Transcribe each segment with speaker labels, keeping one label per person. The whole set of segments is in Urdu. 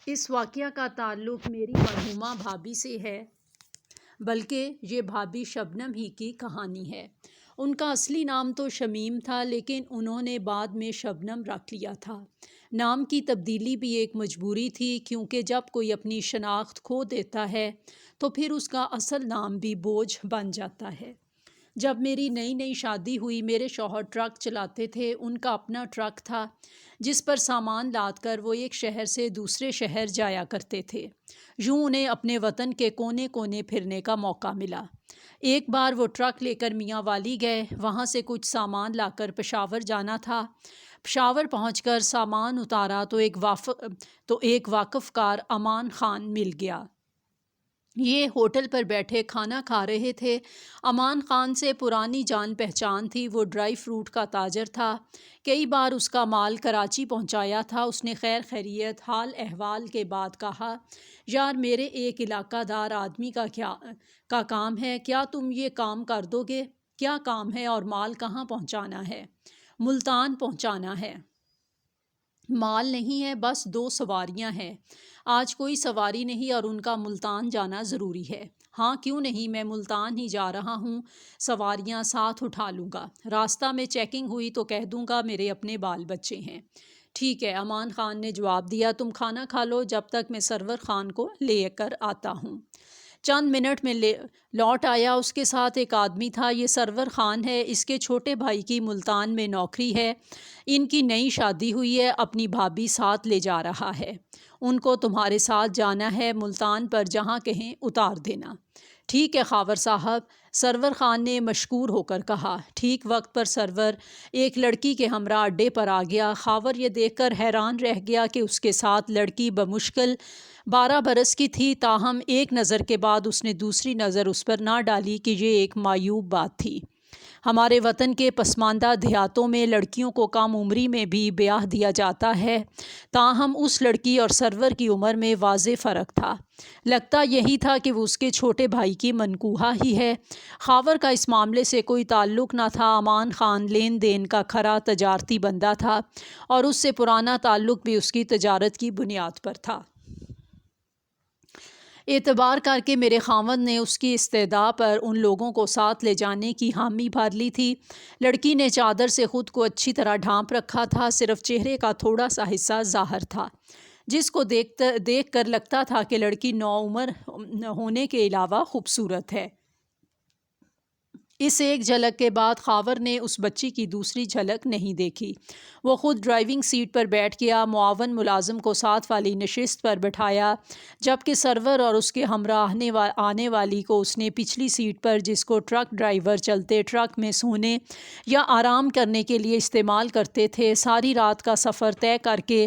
Speaker 1: اس واقعہ کا تعلق میری مرحومہ بھابھی سے ہے، بلکہ یہ بھابھی شبنم ہی کی کہانی ہے۔ ان کا اصلی نام تو شمیم تھا، لیکن انہوں نے بعد میں شبنم رکھ لیا تھا۔ نام کی تبدیلی بھی ایک مجبوری تھی، کیونکہ جب کوئی اپنی شناخت کھو دیتا ہے تو پھر اس کا اصل نام بھی بوجھ بن جاتا ہے۔ جب میری نئی نئی شادی ہوئی، میرے شوہر ٹرک چلاتے تھے۔ ان کا اپنا ٹرک تھا جس پر سامان لاد کر وہ ایک شہر سے دوسرے شہر جایا کرتے تھے۔ یوں انہیں اپنے وطن کے کونے کونے پھرنے کا موقع ملا۔ ایک بار وہ ٹرک لے کر میاں والی گئے، وہاں سے کچھ سامان لا کر پشاور جانا تھا۔ پشاور پہنچ کر سامان اتارا تو ایک واقف کار امان خان مل گیا۔ یہ ہوٹل پر بیٹھے کھانا کھا رہے تھے۔ امان خان سے پرانی جان پہچان تھی، وہ ڈرائی فروٹ کا تاجر تھا، کئی بار اس کا مال کراچی پہنچایا تھا۔ اس نے خیر خیریت حال احوال کے بعد کہا، یار میرے ایک علاقہ دار آدمی کا کام ہے، کیا تم یہ کام کر دو گے؟ کیا کام ہے اور مال کہاں پہنچانا ہے؟ ملتان پہنچانا ہے۔ مال نہیں ہے، بس 2 سواریاں ہیں۔ آج کوئی سواری نہیں اور ان کا ملتان جانا ضروری ہے۔ ہاں کیوں نہیں، میں ملتان ہی جا رہا ہوں، سواریاں ساتھ اٹھا لوں گا۔ راستہ میں چیکنگ ہوئی تو کہہ دوں گا میرے اپنے بال بچے ہیں۔ ٹھیک ہے، امان خان نے جواب دیا، تم کھانا کھا لو جب تک میں سرور خان کو لے کر آتا ہوں۔ چند منٹ میں لوٹ آیا، اس کے ساتھ ایک آدمی تھا۔ یہ سرور خان ہے، اس کے چھوٹے بھائی کی ملتان میں نوکری ہے۔ ان کی نئی شادی ہوئی ہے، اپنی بھابھی ساتھ لے جا رہا ہے۔ ان کو تمہارے ساتھ جانا ہے، ملتان پر جہاں کہیں اتار دینا۔ ٹھیک ہے خاور صاحب، سرور خان نے مشکور ہو کر کہا۔ ٹھیک وقت پر سرور ایک لڑکی کے ہمراہ اڈے پر آ گیا۔ خاور یہ دیکھ کر حیران رہ گیا کہ اس کے ساتھ لڑکی بمشکل 12 برس کی تھی، تاہم ایک نظر کے بعد اس نے دوسری نظر اس پر نہ ڈالی کہ یہ ایک معیوب بات تھی۔ ہمارے وطن کے پسماندہ دیہاتوں میں لڑکیوں کو کم عمری میں بھی بیاہ دیا جاتا ہے، تاہم اس لڑکی اور سرور کی عمر میں واضح فرق تھا۔ لگتا یہی تھا کہ وہ اس کے چھوٹے بھائی کی منکوہہ ہی ہے۔ خاور کا اس معاملے سے کوئی تعلق نہ تھا۔ امان خان لین دین کا کھرا تجارتی بندہ تھا اور اس سے پرانا تعلق بھی اس کی تجارت کی بنیاد پر تھا۔ اعتبار کر کے میرے خاوند نے اس کی استدعا پر ان لوگوں کو ساتھ لے جانے کی حامی بھر لی تھی۔ لڑکی نے چادر سے خود کو اچھی طرح ڈھانپ رکھا تھا، صرف چہرے کا تھوڑا سا حصہ ظاہر تھا، جس کو دیکھ کر لگتا تھا کہ لڑکی نوعمر ہونے کے علاوہ خوبصورت ہے۔ اس ایک جھلک کے بعد خاور نے اس بچی کی دوسری جھلک نہیں دیکھی۔ وہ خود ڈرائیونگ سیٹ پر بیٹھ گیا، معاون ملازم کو ساتھ والی نشست پر بٹھایا، جبکہ سرور اور اس کے ہمراہ آنے والی کو اس نے پچھلی سیٹ پر، جس کو ٹرک ڈرائیور چلتے ٹرک میں سونے یا آرام کرنے کے لیے استعمال کرتے تھے۔ ساری رات کا سفر طے کر کے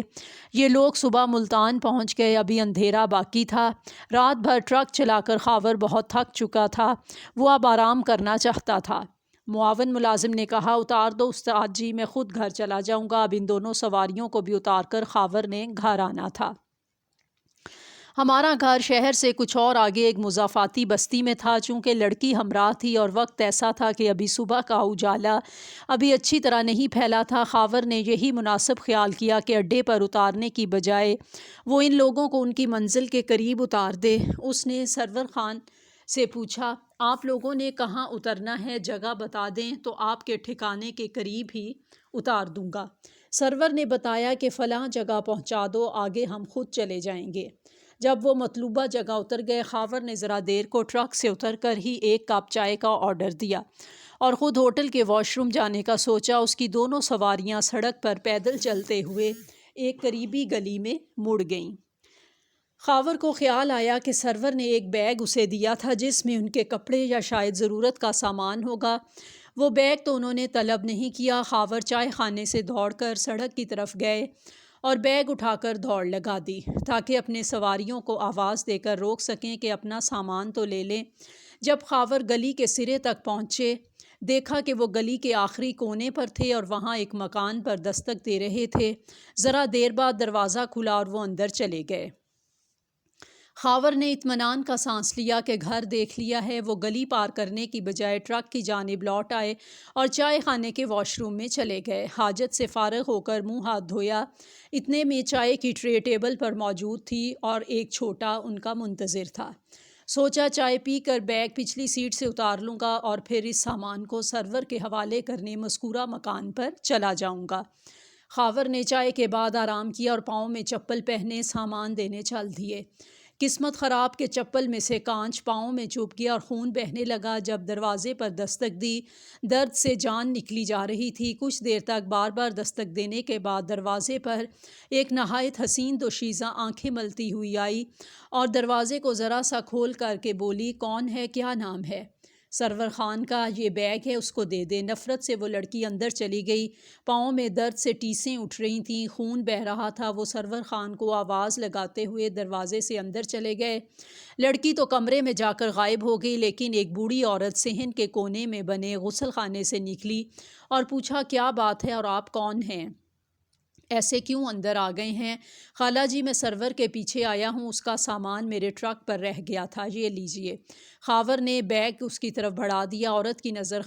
Speaker 1: یہ لوگ صبح ملتان پہنچ گئے۔ ابھی اندھیرا باقی تھا۔ رات بھر ٹرک چلا کر خاور بہت تھک چکا تھا، وہ اب آرام کرنا چاہتا تھا۔ معاون ملازم نے کہا، اتار دو استاد جی، میں خود گھر چلا جاؤں گا۔ اب ان دونوں سواریوں کو بھی اتار کر خاور نے گھر آنا تھا۔ ہمارا گھر شہر سے کچھ اور آگے ایک مضافاتی بستی میں تھا۔ چونکہ لڑکی ہمراہ تھی اور وقت ایسا تھا کہ ابھی صبح کا اجالا ابھی اچھی طرح نہیں پھیلا تھا، خاور نے یہی مناسب خیال کیا کہ اڈے پر اتارنے کی بجائے وہ ان لوگوں کو ان کی منزل کے قریب اتار دے۔ اس نے سرور خان سے پوچھا، آپ لوگوں نے کہاں اترنا ہے؟ جگہ بتا دیں تو آپ کے ٹھکانے کے قریب ہی اتار دوں گا۔ سرور نے بتایا کہ فلاں جگہ پہنچا دو، آگے ہم خود چلے جائیں گے۔ جب وہ مطلوبہ جگہ اتر گئے، خاور نے ذرا دیر کو ٹرک سے اتر کر ہی 1 کپ چائے کا آرڈر دیا اور خود ہوٹل کے واش روم جانے کا سوچا۔ اس کی دونوں سواریاں سڑک پر پیدل چلتے ہوئے ایک قریبی گلی میں مڑ گئیں۔ خاور کو خیال آیا کہ سرور نے ایک بیگ اسے دیا تھا جس میں ان کے کپڑے یا شاید ضرورت کا سامان ہوگا۔ وہ بیگ تو انہوں نے طلب نہیں کیا۔ خاور چائے خانے سے دوڑ کر سڑک کی طرف گئے اور بیگ اٹھا کر دوڑ لگا دی، تاکہ اپنے سواریوں کو آواز دے کر روک سکیں کہ اپنا سامان تو لے لیں۔ جب خاور گلی کے سرے تک پہنچے، دیکھا کہ وہ گلی کے آخری کونے پر تھے اور وہاں ایک مکان پر دستک دے رہے تھے۔ ذرا دیر بعد دروازہ کھلا اور وہ اندر چلے گئے۔ خاور نے اطمینان کا سانس لیا کہ گھر دیکھ لیا ہے۔ وہ گلی پار کرنے کی بجائے ٹرک کی جانب لوٹ آئے اور چائے خانے کے واش روم میں چلے گئے۔ حاجت سے فارغ ہو کر منہ ہاتھ دھویا، اتنے میں چائے کی ٹرے ٹیبل پر موجود تھی اور ایک چھوٹا ان کا منتظر تھا۔ سوچا چائے پی کر بیگ پچھلی سیٹ سے اتار لوں گا اور پھر اس سامان کو سرور کے حوالے کرنے مذکورہ مکان پر چلا جاؤں گا۔ خاور نے چائے کے بعد آرام کیا اور پاؤں میں چپل پہنے سامان دینے چل دیے۔ قسمت خراب کے چپل میں سے کانچ پاؤں میں چبھ گیا اور خون بہنے لگا۔ جب دروازے پر دستک دی، درد سے جان نکلی جا رہی تھی۔ کچھ دیر تک بار بار دستک دینے کے بعد دروازے پر ایک نہایت حسین دوشیزہ آنکھیں ملتی ہوئی آئی اور دروازے کو ذرا سا کھول کر کے بولی، کون ہے، کیا نام ہے؟ سرور خان کا، یہ بیگ ہے، اس کو دے دے۔ نفرت سے وہ لڑکی اندر چلی گئی۔ پاؤں میں درد سے ٹیسیں اٹھ رہی تھیں، خون بہہ رہا تھا۔ وہ سرور خان کو آواز لگاتے ہوئے دروازے سے اندر چلے گئے۔ لڑکی تو کمرے میں جا کر غائب ہو گئی، لیکن ایک بوڑھی عورت صحن کے کونے میں بنے غسل خانے سے نکلی اور پوچھا، کیا بات ہے اور آپ کون ہیں؟ ایسے کیوں اندر آ گئے ہیں؟ خالہ جی، میں سرور کے پیچھے آیا ہوں، اس کا سامان میرے ٹرک پر رہ گیا تھا، یہ لیجئے۔ خاور نے بیگ اس کی طرف بڑھا دیا۔ عورت کی نظر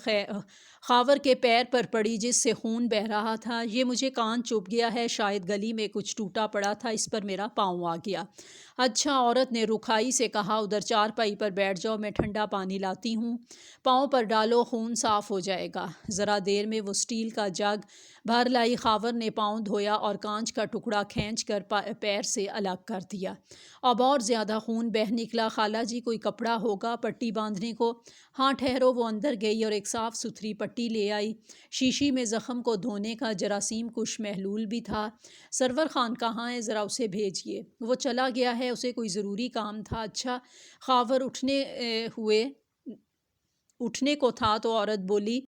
Speaker 1: خاور کے پیر پر پڑی جس سے خون بہہ رہا تھا۔ یہ مجھے کان چبھ گیا ہے، شاید گلی میں کچھ ٹوٹا پڑا تھا، اس پر میرا پاؤں آ گیا۔ اچھا، عورت نے رکھائی سے کہا، ادھر چارپائی پر بیٹھ جاؤ، میں ٹھنڈا پانی لاتی ہوں، پاؤں پر ڈالو، خون صاف ہو جائے گا۔ ذرا دیر میں وہ سٹیل کا جگ بھر لائی۔ خاور نے پاؤں دھویا اور کانچ کا ٹکڑا کھینچ کر پیر سے الگ کر دیا۔ اب اور زیادہ خون بہہ نکلا۔ خالہ جی، کوئی کپڑا ہوگا پٹی باندھنے کو؟ ہاں ٹھہرو۔ وہ اندر گئی اور ایک صاف ستھری پٹی لے آئی۔ شیشی میں زخم کو دھونے کا جراثیم کش محلول بھی تھا۔ سرور خان کہاں ہے؟ ذرا اسے بھیجئے۔ وہ چلا گیا ہے، اسے کوئی ضروری کام تھا۔ اچھا۔ خاور اٹھنے کو تھا تو عورت بولی،